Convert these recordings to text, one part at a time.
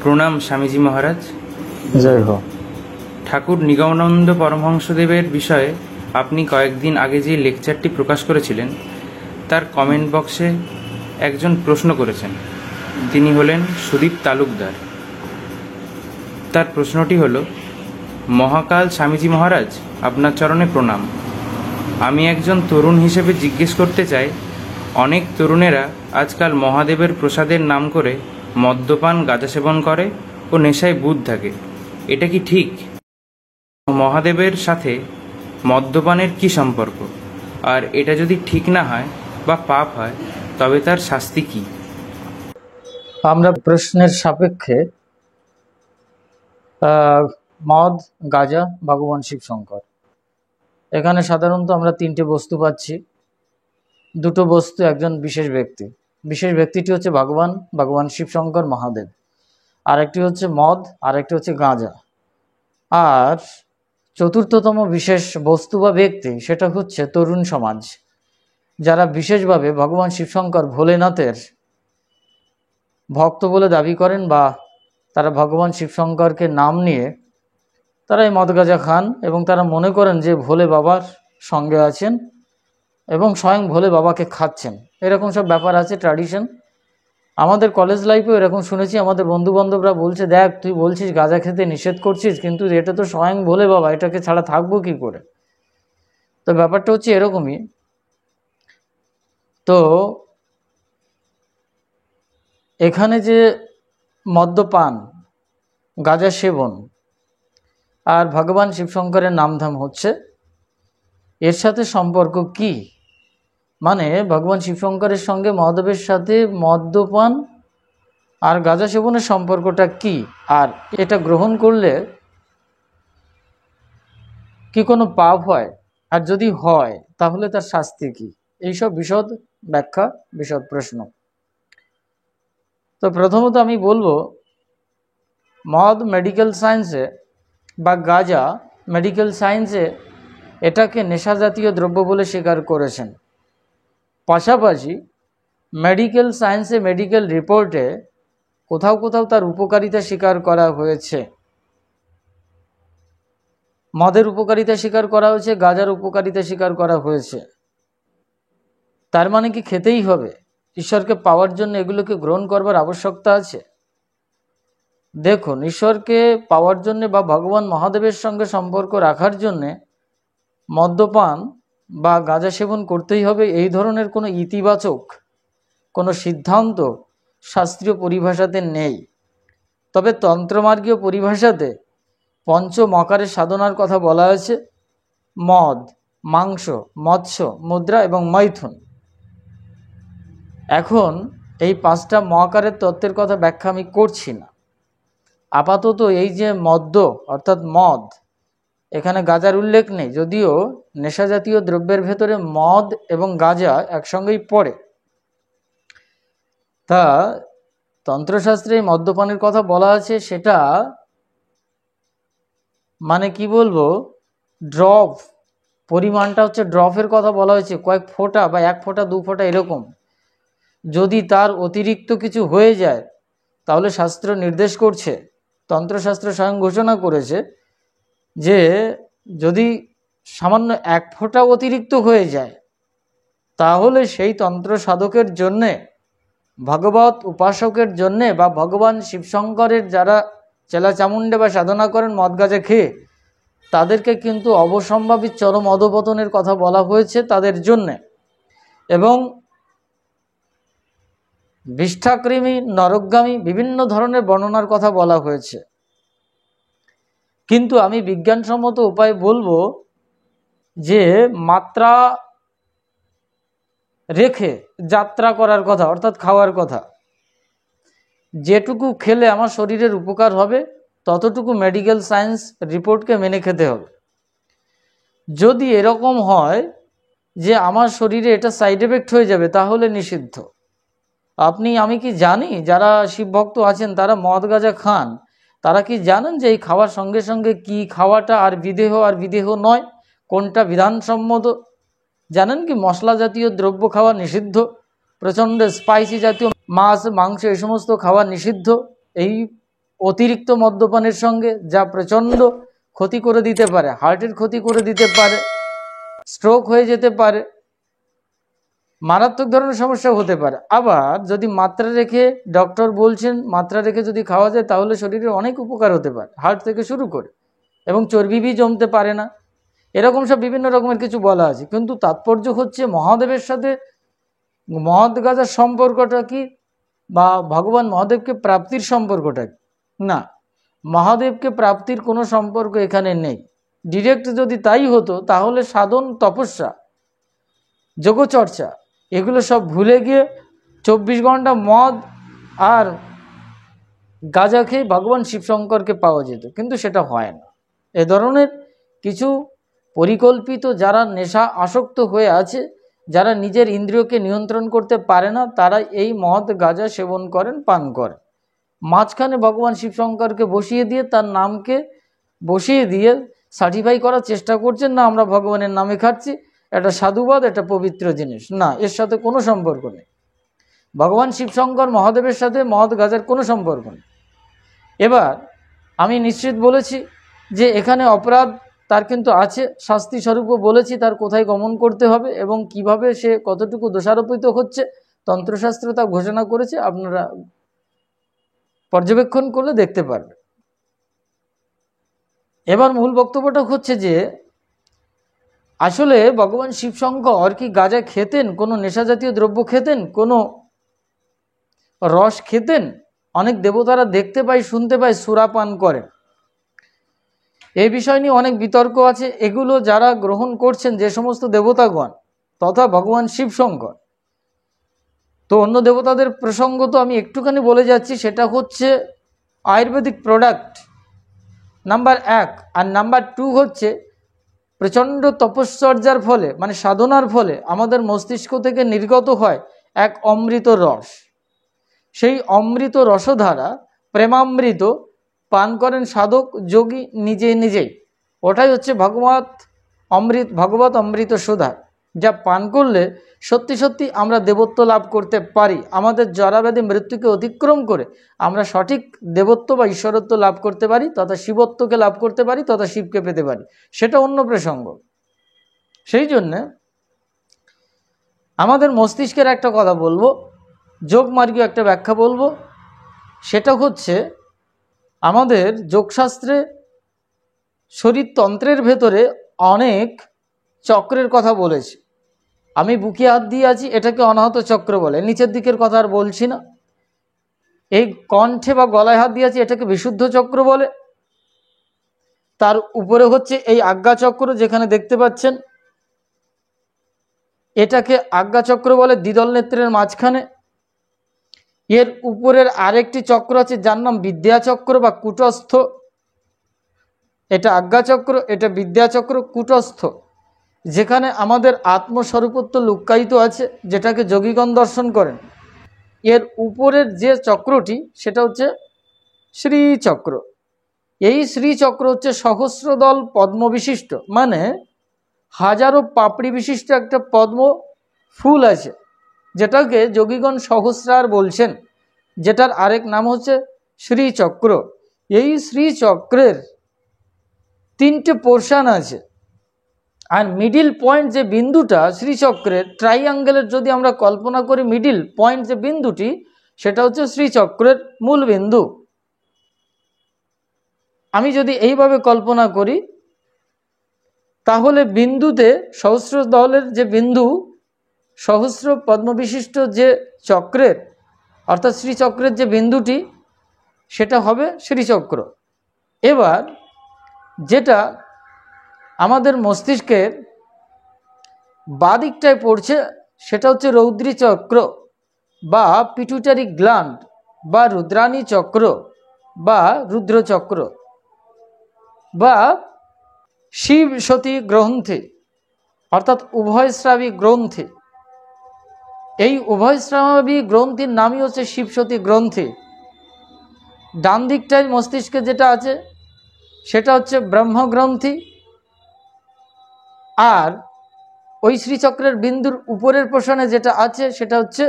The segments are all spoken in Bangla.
প্রণাম স্বামীজি মহারাজ। জয় হোক। ঠাকুর নিগমানন্দ পরমহংসদেবের বিষয়ে আপনি কয়েকদিন আগে যে লেকচারটি প্রকাশ করেছিলেন তার কমেন্ট বক্সে একজন প্রশ্ন করেছেন। তিনি হলেন সুদীপ তালুকদার। তার প্রশ্নটি হল, মহাকাল স্বামীজি মহারাজ, আপনার চরণে প্রণাম। আমি একজন তরুণ হিসেবে জিজ্ঞেস করতে চাই, অনেক তরুণেরা আজকাল মহাদেবের প্রসাদের নাম করে মদ্যপান, গাঁজা সেবন করে ও নেশায় বুঁদ থাকে। এটা কি ঠিক? মহাদেবের সাথে মদ্যপানের কি সম্পর্ক? আর এটা যদি ঠিক না হয় বা পাপ হয় তবে তার শাস্তি কি? আমরা প্রশ্নের সাপেক্ষে মদ, গাঁজা, ভগবান শিব শঙ্কর, এখানে সাধারণত আমরা তিনটে বস্তু পাচ্ছি। দুটো বস্তু একজন বিশেষ ব্যক্তি, বিশেষ ব্যক্তিটি হচ্ছে ভগবান শিব শঙ্কর মহাদেব। আরেকটি হচ্ছে মদ, আরেকটি হচ্ছে গাঁজা। আর চতুর্থতম বিশেষ বস্তু বা ব্যক্তি, সেটা হচ্ছে তরুণ সমাজ, যারা বিশেষভাবে ভগবান শিবশঙ্কর ভোলেনাথের ভক্ত বলে দাবি করেন, বা তারা ভগবান শিবশঙ্করকে নাম নিয়ে তারা এই মদ গাঁজা খান এবং তারা মনে করেন যে ভোলে বাবার সঙ্গে আছেন এবং স্বয়ং ভোলে বাবাকে খাচ্ছেন। এরকম সব ব্যাপার আছে, ট্র্যাডিশন। আমাদের কলেজ লাইফেও এরকম শুনেছি, আমাদের বন্ধু বান্ধবরা বলছে, দেখ তুই বলছিস গাঁজা খেতে নিষেধ করছিস, কিন্তু এটা তো স্বয়ং ভোলে বাবা, এটাকে ছাড়া থাকবো কি করে? তো ব্যাপারটা হচ্ছে এরকমই। তো এখানে যে মদ্যপান, গাঁজা সেবন আর ভগবান শিবশঙ্করের নামধাম হচ্ছে, এর সাথে সম্পর্ক কি? মানে ভগবান শিবশঙ্করের সঙ্গে মহাদেবের সাথে মদ্যপান আর গাঁজা সেবনের সম্পর্কটা কি? আর এটা গ্রহণ করলে কি কোনো পাপ হয়? আর যদি হয় তাহলে তার শাস্তি কি? এইসব বিশদ ব্যাখ্যা, বিশদ প্রশ্ন। তো প্রথমত আমি বলবো, মদ মেডিকেল সায়েন্সে বা গাঁজা মেডিকেল সায়েন্সে এটাকে নেশা জাতীয় দ্রব্য বলে স্বীকার করেছেন। পাশাপাশি মেডিকেল সায়েন্সে, মেডিকেল রিপোর্টে কোথাও কোথাও তার উপকারিতা স্বীকার করা হয়েছে। মদের উপকারিতা স্বীকার করা হয়েছে, গাঁজার উপকারিতা স্বীকার করা হয়েছে। তার মানে কি খেতেই হবে? ঈশ্বরকে পাওয়ার জন্য এগুলোকে গ্রহণ করবার আবশ্যকতা আছে? দেখুন, ঈশ্বরকে পাওয়ার জন্য বা ভগবান মহাদেবের সঙ্গে সম্পর্ক রাখার জন্যে মদ্যপান বা গাঁজা সেবন করতেই হবে, এই ধরনের কোনো ইতিবাচক কোনো সিদ্ধান্ত শাস্ত্রীয় পরিভাষাতে নেই। তবে তন্ত্রমার্গীয় পরিভাষাতে পঞ্চ মকারের সাধনার কথা বলা আছে: মদ, মাংস, মৎস্য, মুদ্রা এবং মৈথুন। এখন এই পাঁচটা মহাকারের তত্ত্বের কথা ব্যাখ্যা আমি করছি না। আপাতত এই যে মদ্য অর্থাৎ মদ, এখানে গাঁজার উল্লেখ নেই, যদিও নেশাজাতীয় দ্রব্যের ভেতরে মদ এবং গাঁজা একসঙ্গেই পড়ে। তা তন্ত্রশাস্ত্রে মদ্যপানের কথা বলা আছে, সেটা মানে কি বলবো, ড্রপ, পরিমাণটা হচ্ছে ড্রপের কথা বলা হয়েছে, কয়েক ফোঁটা বা 1 ফোঁটা 2 ফোঁটা এরকম। যদি তার অতিরিক্ত কিছু হয়ে যায় তাহলে শাস্ত্র নির্দেশ করছে, তন্ত্রশাস্ত্র স্বয়ং ঘোষণা করেছে যে যদি সামান্য 1 ফোঁটা অতিরিক্ত হয়ে যায় তাহলে সেই তন্ত্র সাধকের জন্যে, ভগবত উপাসকের জন্যে বা ভগবান শিবশঙ্করের যারা চেলা চামুণ্ডা বা সাধনা করেন মদ গাঁজা খেয়ে, তাদেরকে কিন্তু অবসম্ভাবী চরম অধপতনের কথা বলা হয়েছে তাদের জন্যে। এবং বিষ্ঠাকৃমি, নরকগামী বিভিন্ন ধরনের বর্ণনার কথা বলা হয়েছে। কিন্তু আমি বিজ্ঞানসম্মত উপায় বলবো যে মাত্রা রেখে যাত্রা করার কথা, অর্থাৎ খাওয়ার কথা। যেটুকু খেলে আমার শরীরের উপকার হবে ততটুকু মেডিকেল সায়েন্স রিপোর্টকে মেনে খেতে হবে। যদি এরকম হয় যে আমার শরীরে এটা সাইড এফেক্ট হয়ে যাবে তাহলে নিষিদ্ধ। আমি কি জানি যারা শিবভক্ত আছেন তারা মদ গাঁজা খান, তারা কি জানেন যে এই খাওয়ার সঙ্গে সঙ্গে কি খাওয়াটা আর বিদেহ আর বিদেহ নয়, কোনটা বিধানসম্মত? জানেন কি মশলা জাতীয় দ্রব্য খাওয়া নিষিদ্ধ, প্রচণ্ড স্পাইসি জাতীয় মাছ, মাংস এই সমস্ত খাওয়া নিষিদ্ধ। এই অতিরিক্ত মদ্যপানের সঙ্গে, যা প্রচণ্ড ক্ষতি করে দিতে পারে, হার্টের ক্ষতি করে দিতে পারে, স্ট্রোক হয়ে যেতে পারে, মারাত্মক ধরনের সমস্যা হতে পারে। আবার যদি মাত্রা রেখে, ডক্টর বলছেন মাত্রা রেখে যদি খাওয়া যায় তাহলে শরীরে অনেক উপকার হতে পারে, হার্ট থেকে শুরু করে, এবং চর্বি জমতে পারে না, এরকম সব বিভিন্ন রকমের কিছু বলা আছে। কিন্তু তাৎপর্য হচ্ছে মহাদেবের সাথে মহৎ গাজার সম্পর্কটা কি, বা ভগবান মহাদেবকে প্রাপ্তির সম্পর্কটা কি? না, মহাদেবকে প্রাপ্তির কোনো সম্পর্ক এখানে নেই। ডিরেক্ট যদি তাই হতো তাহলে সাধন, তপস্যা, যোগচর্চা এগুলো সব ভুলে গিয়ে 24 ঘন্টা মদ আর গাঁজা খেয়ে ভগবান শিবশঙ্করকে পাওয়া যেত, কিন্তু সেটা হয় না। এ ধরনের কিছু পরিকল্পিত, যারা নেশা আসক্ত হয়ে আছে, যারা নিজের ইন্দ্রিয়কে নিয়ন্ত্রণ করতে পারে না, তারা এই মদ গাঁজা সেবন করেন, পান করেন। মাঝখানে ভগবান শিবশঙ্করকে বসিয়ে দিয়ে, তার নামকে বসিয়ে দিয়ে সার্টিফাই করার চেষ্টা করছেন, না আমরা ভগবানের নামে খাচ্ছি, এটা সাধুবাদ, এটা পবিত্র জিনিস। না, এর সাথে কোনো সম্পর্ক নেই। ভগবান শিবশঙ্কর মহাদেবের সাথে মদ গাজার কোনো সম্পর্ক নেই। এবার আমি নিশ্চিত বলেছি যে এখানে অপরাধ তার কিন্তু আছে, শাস্তি স্বরূপও বলেছি তার কোথায় গমন করতে হবে এবং কিভাবে সে কতটুকু দোষারোপিত হচ্ছে, তন্ত্রশাস্ত্র তা ঘোষণা করেছে, আপনারা পর্যবেক্ষণ করলে দেখতে পারবেন। এবার মূল বক্তব্যটা হচ্ছে যে আসলে ভগবান শিবশঙ্কর কি গাঁজা খেতেন, কোনো নেশাজাতীয় দ্রব্য খেতেন, কোনো রস খেতেন? অনেক দেবতারা দেখতে পাই, শুনতে পাই সুরাপান করেন। এই বিষয় নিয়ে অনেক বিতর্ক আছে। এগুলো যারা গ্রহণ করছেন, যে সমস্ত দেবতাগণ তথা ভগবান শিবশঙ্কর, তো অন্য দেবতাদের প্রসঙ্গ তো আমি একটুখানি বলে যাচ্ছি, সেটা হচ্ছে আয়ুর্বেদিক প্রোডাক্ট নাম্বার 1, আর নাম্বার 2 হচ্ছে প্রচণ্ড তপশ্চর্যার ফলে, মানে সাধনার ফলে আমাদের মস্তিষ্ক থেকে নির্গত হয় এক অমৃত রস। সেই অমৃত রসধারা, প্রেমামৃত পান করেন সাধক যোগী নিজেই। ওটাই হচ্ছে ভগবত অমৃত সুধা, যা পান করলে সত্যি সত্যি আমরা দেবত্ব লাভ করতে পারি। আমাদের জরাব্যাধি মৃত্যুকে অতিক্রম করে আমরা সঠিক দেবত্ব বা ঈশ্বরত্ব লাভ করতে পারি, তথা শিবত্বকে লাভ করতে পারি, তথা শিবকে পেতে পারি। সেটা অন্য প্রসঙ্গ। সেই জন্যে আমাদের মস্তিষ্কের একটা কথা বলবো, যোগমার্গীয় একটা ব্যাখ্যা বলবো। সেটা হচ্ছে আমাদের যোগশাস্ত্রে শরীরতন্ত্রের ভেতরে অনেক চক্রের কথা বলেছে। আমি বুকে হাত দিয়ে আছি, এটাকে অনাহত চক্র বলে। নিচের দিকের কথা আর বলছি না। এই কণ্ঠে বা গলায় হাত দিয়ে আছি, এটাকে বিশুদ্ধ চক্র বলে। তার উপরে হচ্ছে এই আজ্ঞাচক্র, যেখানে দেখতে পাচ্ছেন, এটাকে আজ্ঞাচক্র বলে, দ্বিদল নেত্রের মাঝখানে। এর উপরের আরেকটি চক্র আছে যার নাম বিদ্যাচক্র বা কূটস্থ। এটা আজ্ঞাচক্র, এটা বিদ্যাচক্র, কূটস্থ, যেখানে আমাদের আত্মস্বরূপত্ব লুক্কায়িত আছে, যেটাকে যোগীগণ দর্শন করেন। এর উপরের যে চক্রটি, সেটা হচ্ছে শ্রীচক্র। এই শ্রীচক্র হচ্ছে সহস্রদল পদ্ম বিশিষ্ট, মানে হাজারো পাপড়ি বিশিষ্ট একটা পদ্ম ফুল আছে, যেটাকে যোগীগণ সহস্রার বলছেন, যেটার আরেক নাম হচ্ছে শ্রীচক্র। এই শ্রীচক্রের 3টে পোর্শন আছে, আর মিডিল পয়েন্ট যে বিন্দুটা শ্রীচক্রের, ট্রাইঅ্যাঙ্গেলের যদি আমরা কল্পনা করি, মিডিল পয়েন্ট যে বিন্দুটি, সেটা হচ্ছে শ্রীচক্রের মূল বিন্দু। আমি যদি এইভাবে কল্পনা করি, তাহলে বিন্দুতে সহস্র দলের যে বিন্দু, সহস্র পদ্মবিশিষ্ট যে চক্রের, অর্থাৎ শ্রীচক্রের যে বিন্দুটি, সেটা হবে শ্রীচক্র। এবার যেটা আমাদের মস্তিষ্কের বাদিকটায় পড়ছে, সেটা হচ্ছে রৌদ্রী চক্র বা পিটুইটারি গ্ল্যান্ড বা রুদ্রাণী চক্র বা রুদ্রচক্র বা শিব সতী গ্রন্থি, অর্থাৎ উভয়স্রাবী গ্রন্থি। এই উভয়স্রাবী গ্রন্থির নামই হচ্ছে শিবসতী গ্রন্থি। ডান দিকটায় মস্তিষ্কে যেটা আছে, সেটা হচ্ছে ব্রহ্মগ্রন্থি, আর ওই শ্রীচক্রের বিন্দুর উপরের পোষণে যেটা আছে, সেটা হচ্ছে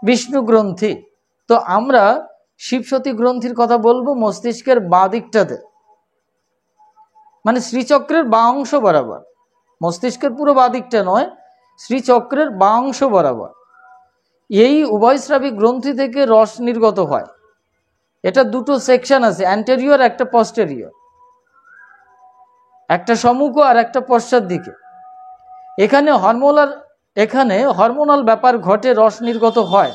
বিষ্ণু গ্রন্থি। তো আমরা শিবসতী গ্রন্থির কথা বলবো মস্তিষ্কের বাঁ দিকটাতে, মানে শ্রীচক্রের বাঁ অংশ বরাবর, মস্তিষ্কের পুরো বাঁ দিকটা নয়, শ্রীচক্রের বাঁ অংশ বরাবর এই উভয়স্রাবী গ্রন্থি থেকে রস নির্গত হয়। এটা দুটো সেকশন আছে, অ্যান্টেরিয়র একটা পস্টেরিয়র, একটা সম্মুখ আর একটা পশ্চাৎ দিকে। এখানে হরমোনাল ব্যাপার ঘটে, রস নির্গত হয়।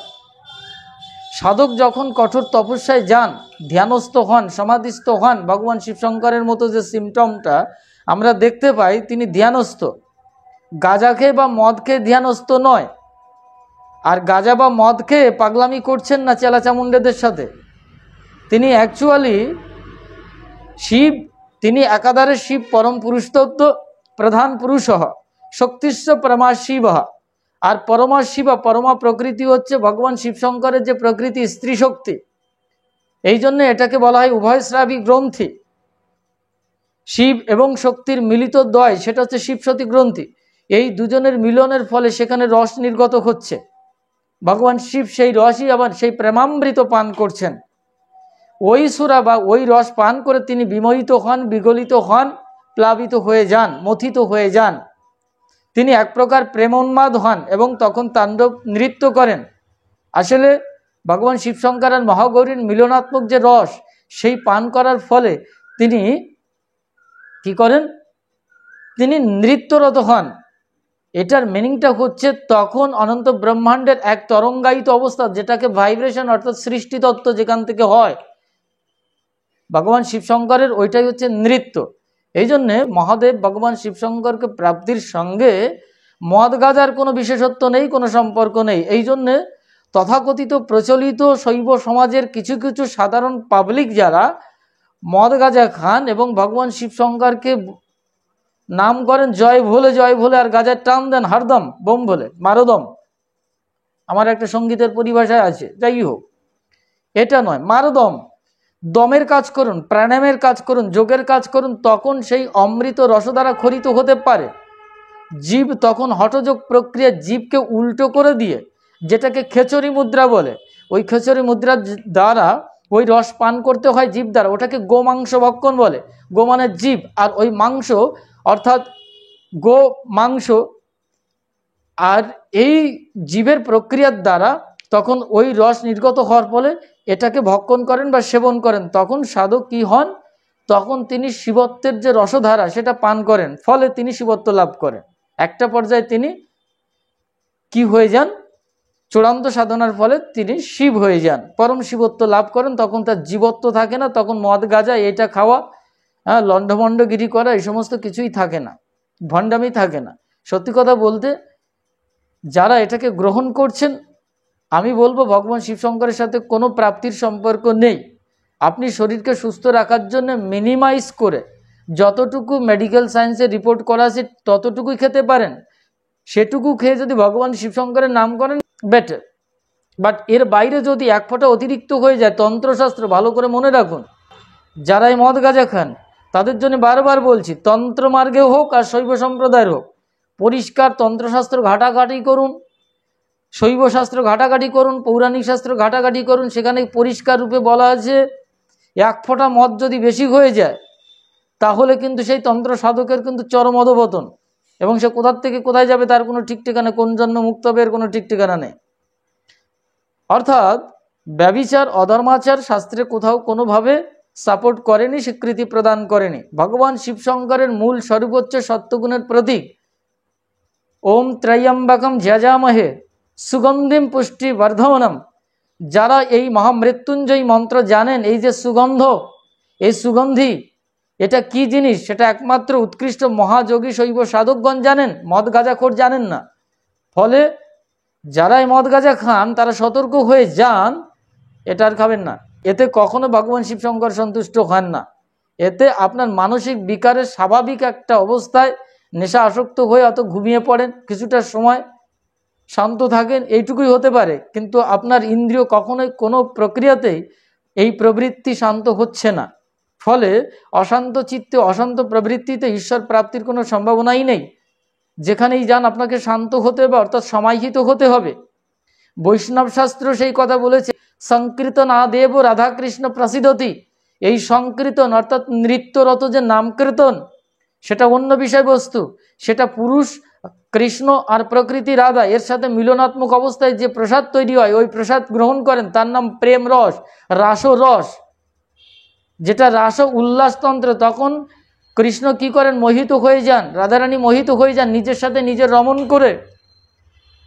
সাধক যখন কঠোর তপস্যায় যান, ধ্যানস্থ হন, সমাধিস্থ হন, ভগবান শিবশঙ্করের মতো যে সিমটমটা আমরা দেখতে পাই, তিনি ধ্যানস্থ। গাঁজা খেয়ে বা মদ খেয়ে ধ্যানস্থ নয়, আর গাঁজা বা মদ খেয়ে পাগলামি করছেন না চেলা চামুণ্ডেদের সাথে। তিনি অ্যাকচুয়ালি শিব, তিনি একাধারে শিব, পরম পুরুষতত্ত্ব, প্রধান পুরুষ, শক্তিস্ব পরমা শিব। আর পরমা শিব, পরমা প্রকৃতি হচ্ছে ভগবান শিবশঙ্করের যে প্রকৃতি, স্ত্রী শক্তি। এই জন্য এটাকে বলা হয় উভয়স্রাবী গ্রন্থি। শিব এবং শক্তির মিলিত দ্বয়, সেটা হচ্ছে শিবসতী গ্রন্থি। এই দুজনের মিলনের ফলে সেখানে রস নির্গত হচ্ছে। ভগবান শিব সেই রসই আবার সেই প্রেমামৃত পান করছেন। ওই সুরা বা ওই রস পান করে তিনি বিমোহিত হন, বিগলিত হন, প্লাবিত হয়ে যান, মথিত হয়ে যান। তিনি এক প্রকার প্রেমোন্মাদ হন এবং তখন তাণ্ডব নৃত্য করেন। আসলে ভগবান শিবশঙ্কর আর মহাগৌরীর মিলনাত্মক যে রস, সেই পান করার ফলে তিনি কি করেন, তিনি নৃত্যরত হন। এটার মিনিংটা হচ্ছে তখন অনন্ত ব্রহ্মাণ্ডের এক তরঙ্গায়িত অবস্থা, যেটাকে ভাইব্রেশন অর্থাৎ সৃষ্টিতত্ত্ব যেখান থেকে হয়, ভগবান শিবশঙ্করের ওইটাই হচ্ছে নৃত্য। এই জন্যে মহাদেব ভগবান শিবশঙ্করকে প্রাপ্তির সঙ্গে মদ গাজার কোনো বিশেষত্ব নেই, কোনো সম্পর্ক নেই। এই জন্যে তথাকথিত প্রচলিত শৈব সমাজের কিছু কিছু সাধারণ পাবলিক যারা মদ গাজা খান এবং ভগবান শিবশঙ্করকে নাম করেন জয় ভোলে, আর গাজার টান দেন হরদম, বোম বলে, মারোদম। আমার একটা সঙ্গীতের পরিভাষায় আছে, যাই হোক, এটা নয়, মারোদম। দমের কাজ করুন, প্রাণায়ামের কাজ করুন, যোগের কাজ করুন, তখন সেই অমৃত রসদ্বারা খরিত হতে পারে। জীব তখন হঠযোগ প্রক্রিয়া জীবকে উল্টো করে দিয়ে, যেটাকে খেচরি মুদ্রা বলে, ওই খেচরি মুদ্রার দ্বারা ওই রস পান করতে হয় জীব দ্বারা। ওটাকে গোমাংস ভক্ষণ বলে। গো মানে জীব, আর ওই মাংস অর্থাৎ গো মাংস। আর এই জীবের প্রক্রিয়ার দ্বারা তখন ওই রস নির্গত হওয়ার ফলে এটাকে ভক্ষণ করেন বা সেবন করেন। তখন সাধক কি হন, তখন তিনি শিবত্বের যে রসধারা সেটা পান করেন, ফলে তিনি শিবত্ব লাভ করেন। একটা পর্যায়ে তিনি কি হয়ে যান, চূড়ান্ত সাধনার ফলে তিনি শিব হয়ে যান, পরম শিবত্ব লাভ করেন। তখন তার জীবত্ব থাকে না, তখন মদ গাজা এটা খাওয়া, লণ্ডভণ্ডগিরি করা, এই সমস্ত কিছুই থাকে না, ভণ্ডামি থাকে না। সত্যি কথা বলতে যারা এটাকে গ্রহণ করছেন, আমি বলবো ভগবান শিবশঙ্করের সাথে কোনো প্রাপ্তির সম্পর্ক নেই। আপনি শরীরকে সুস্থ রাখার জন্য মিনিমাইজ করে যতটুকু মেডিকেল সায়েন্সে রিপোর্ট করা আছে ততটুকুই খেতে পারেন, সেটুকু খেয়ে যদি ভগবান শিবশঙ্করের নাম করেন বেটার। বাট এর বাইরে যদি এক ফোঁটা অতিরিক্ত হয়ে যায়, তন্ত্রশাস্ত্র ভালো করে মনে রাখুন, যারা এই মদ গাঁজা খান তাদের জন্য বারবার বলছি, তন্ত্র মার্গে হোক আর শৈব সম্প্রদায়ের হোক, পরিষ্কার তন্ত্রশাস্ত্র ঘাটাঘাটি করুন, শৈব শাস্ত্র ঘাটাঘাটি করুন, পৌরাণিক শাস্ত্র ঘাটাঘাটি করুন। সেখানে পরিষ্কার রূপে বলা আছে, এক ফোঁটা মদ যদি বেশি হয়ে যায় তাহলে কিন্তু সেই তন্ত্র সাধকের কিন্তু চরম অধঃপতন, এবং সে কোথার থেকে কোথায় যাবে তার কোনো ঠিক ঠিকানা, কোন জন্ম মুক্ত হবে এর কোনো ঠিক ঠিকানা নেই। অর্থাৎ ব্যভিচার, অধর্মাচার শাস্ত্রে কোথাও কোনোভাবে সাপোর্ট করেনি, স্বীকৃতি প্রদান করেনি। ভগবান শিবশঙ্করের মূল স্বরূপ হচ্ছে সত্যগুণের প্রতীক। ওম ত্রয়ম্বকম যজামহে সুগন্ধিম পুষ্টি বর্ধমানম। যারা এই মহামৃত্যুঞ্জয়ী মন্ত্র জানেন, এই যে সুগন্ধ, এই সুগন্ধি এটা কি জিনিস, সেটা একমাত্র উৎকৃষ্ট মহাযোগী শৈব সাধকগণ জানেন, মদ গাঁজাখোর জানেন না। ফলে যারা এই মদ গাঁজা খান তারা সতর্ক হয়ে যান, এটা আর খাবেন না। এতে কখনো ভগবান শিবশঙ্কর সন্তুষ্ট হন না। এতে আপনার মানসিক বিকারের স্বাভাবিক একটা অবস্থায় নেশা আসক্ত হয়ে অত ঘুমিয়ে পড়েন, কিছুটা সময় শান্ত থাকেন, এইটুকুই হতে পারে। কিন্তু আপনার ইন্দ্রিয় কখনোই কোনো প্রক্রিয়াতেই এই প্রবৃত্তি শান্ত হচ্ছে না। ফলে অশান্ত চিত্তে, অশান্ত প্রবৃত্তিতে ঈশ্বর প্রাপ্তির কোনো সম্ভাবনাই নেই। যেখানেই যান আপনাকে শান্ত হতে হবে, অর্থাৎ সমাহিত হতে হবে। বৈষ্ণব শাস্ত্র সেই কথা বলেছে, সংকীর্তনাদেব রাধাকৃষ্ণ প্রসিদ্ধতি। এই সংকীর্তন অর্থাৎ নৃত্যরত যে নামকীর্তন, সেটা অন্য বিষয়বস্তু, সেটা পুরুষ কৃষ্ণ আর প্রকৃতি রাধা এর সাথে মিলনাত্মক অবস্থায় যে প্রসাদ তৈরি হয়, ওই প্রসাদ গ্রহণ করেন, তার নাম প্রেম রস, রাসরস, যেটা রাস উল্লাসতন্ত্র। তখন কৃষ্ণ কি করেন? মোহিত হয়ে যান, রাধারানী মোহিত হয়ে যান নিজের সাথে নিজের রমণ করে।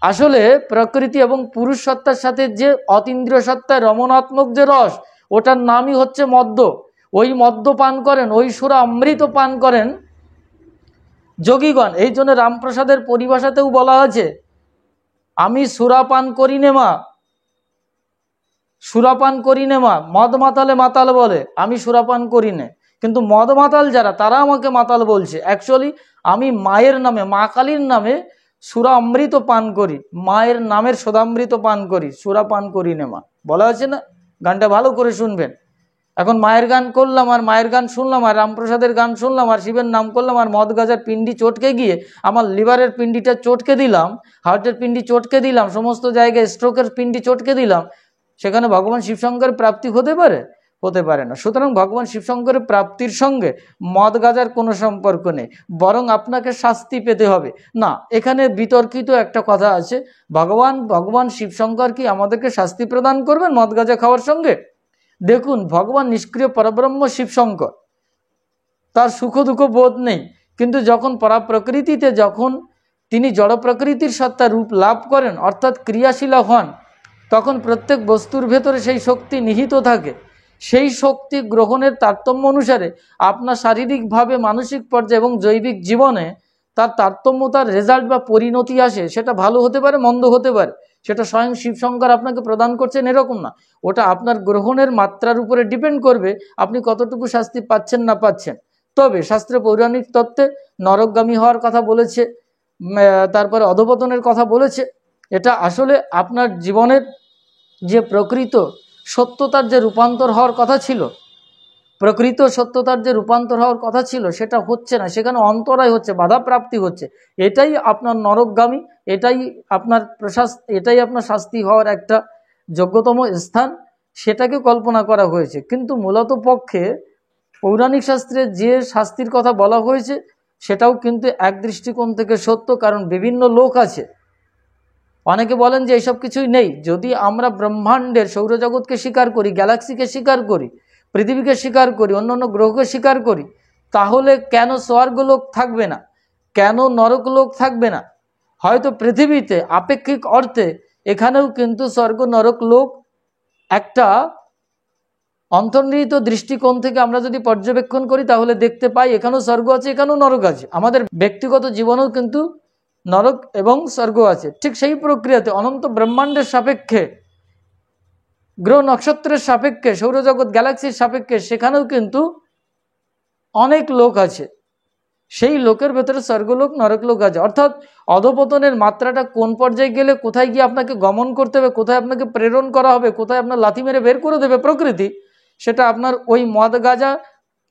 আসলে প্রকৃতি এবং পুরুষ সত্তার সাথে যে অতীন্দ্রিয় সত্তায় রমণাত্মক যে রস, ওটার নামই হচ্ছে মদ্য। ওই মদ্য পান করেন, ওই সুরা অমৃত পান করেন যোগীগণ। এই জন্য রামপ্রসাদের পরিভাষাতেও বলা আছে, আমি সুরাপান করি নে মা, সুরাপান করি নে মা। মদ মাতালে মাতাল বলে, আমি সুরাপান করি নে, কিন্তু মদ মাতাল যারা তারা আমাকে মাতাল বলছে। অ্যাকচুয়ালি আমি মায়ের নামে, মা কালীর নামে সুরা অমৃত পান করি, মায়ের নামের সোদামৃত পান করি, সুরা পান করি নে মা, বলা আছে না? গানটা ভালো করে শুনবেন। এখন মায়ের গান করলাম আর মায়ের গান শুনলাম আর রামপ্রসাদের গান শুনলাম আর শিবের নাম করলাম আর মদ গাজার পিণ্ডি চটকে গিয়ে আমার লিভারের পিণ্ডিটা চটকে দিলাম, হার্টের পিণ্ডি চটকে দিলাম, সমস্ত জায়গায় স্ট্রোকের পিণ্ডি চটকে দিলাম, সেখানে ভগবান শিবশঙ্করের প্রাপ্তি হতে পারে? হতে পারে না। সুতরাং ভগবান শিবশঙ্করের প্রাপ্তির সঙ্গে মদ গাজার কোনো সম্পর্ক নেই, বরং আপনাকে শাস্তি পেতে হবে না। এখানে বিতর্কিত একটা কথা আছে, ভগবান শিবশঙ্কর কি আমাদেরকে শাস্তি প্রদান করবেন মদ গাজা খাওয়ার সঙ্গে? দেখুন, ভগবান নিষ্ক্রিয় পরব্রহ্ম শিবশঙ্কর, তার সুখ দুঃখ বোধ নেই, কিন্তু যখন পরাপ্রকৃতিতে যখন তিনি জড় প্রকৃতির সত্তা রূপ লাভ করেন অর্থাৎ ক্রিয়াশীল হন, তখন প্রত্যেক বস্তুর ভেতরে সেই শক্তি নিহিত থাকে। সেই শক্তি গ্রহণের তারতম্য অনুসারে আপনার শারীরিকভাবে, মানসিক পর্যায়ে এবং জৈবিক জীবনে তার তারতম্যতার রেজাল্ট বা পরিণতি আসে। সেটা ভালো হতে পারে, মন্দ হতে পারে, সেটা স্বয়ং শিবশঙ্কর আপনাকে প্রদান করছেন এরকম না। ওটা আপনার গ্রহণের মাত্রার উপরে ডিপেন্ড করবে, আপনি কতটুকু শাস্তি পাচ্ছেন না পাচ্ছেন। তবে শাস্ত্রে পৌরাণিক তত্ত্বে নরকগামী হওয়ার কথা বলেছে, তারপরে অধঃপতনের কথা বলেছে। এটা আসলে আপনার জীবনের যে প্রকৃত সত্যতার যে রূপান্তর হওয়ার কথা ছিল, প্রকৃত সত্যতার যে রূপান্তর হওয়ার কথা ছিল, সেটা হচ্ছে না, সেখানে অন্তরায় হচ্ছে, বাধা প্রাপ্তি হচ্ছে। এটাই আপনার নরকগামী, এটাই আপনার শাস্তি হওয়ার একটা যোগ্যতম স্থান, সেটাকে কল্পনা করা হয়েছে। কিন্তু মূলত পক্ষে পৌরাণিক শাস্ত্রে যে শাস্তির কথা বলা হয়েছে সেটাও কিন্তু এক দৃষ্টিকোণ থেকে সত্য, কারণ বিভিন্ন লোক আছে। অনেকে বলেন যে এইসব কিছুই নেই। যদি আমরা ব্রহ্মাণ্ডের সৌরজগৎকে স্বীকার করি, গ্যালাক্সিকে স্বীকার করি, পৃথিবীকে স্বীকার করি, অন্যান্য গ্রহকে স্বীকার করি, তাহলে কেন স্বর্গলোক থাকবে না, কেন নরকলোক থাকবে না? হয়তো পৃথিবীতে আপেক্ষিক অর্থে এখানেও কিন্তু স্বর্গ নরক লোক একটা অন্তর্নিহিত দৃষ্টিকোণ থেকে আমরা যদি পর্যবেক্ষণ করি তাহলে দেখতে পাই এখানেও স্বর্গ আছে, এখানেও নরক আছে। আমাদের ব্যক্তিগত জীবনেও কিন্তু নরক এবং স্বর্গ আছে। ঠিক সেই প্রক্রিয়াতে অনন্ত ব্রহ্মাণ্ডের সাপেক্ষে, গ্রহ নক্ষত্রের সাপেক্ষে, সৌরজগৎ গ্যালাক্সির সাপেক্ষে সেখানেও কিন্তু অনেক লোক আছে। সেই লোকের ভেতরে স্বর্গলোক নরকলোক আছে। অর্থাৎ অধঃপতনের মাত্রাটা কোন পর্যায়ে গেলে কোথায় গিয়ে আপনাকে গমন করতে হবে, কোথায় আপনাকে প্রেরণ করা হবে, কোথায় আপনার লাথি মেরে বের করে দেবে প্রকৃতি, সেটা আপনার ওই মদ গাঁজা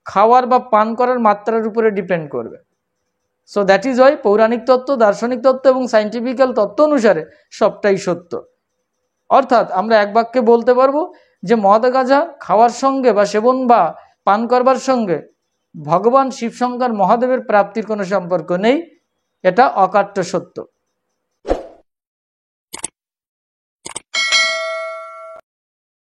খাওয়ার বা পান করার মাত্রার উপরে ডিপেন্ড করবে। সো দ্যাট ইজ ওয়াই পৌরাণিক তত্ত্ব, দার্শনিক তত্ত্ব এবং সায়েন্টিফিক্যাল তত্ত্ব অনুসারে সবটাই সত্য। অর্থাৎ আমরা এক বাক্যে বলতে পারবো যে মদ গাঁজা খাওয়ার সঙ্গে বা সেবন বা পান করবার সঙ্গে ভগবান শিবশঙ্কর মহাদেবের প্রাপ্তির কোনো সম্পর্ক নেই, এটা অকাট্য সত্য।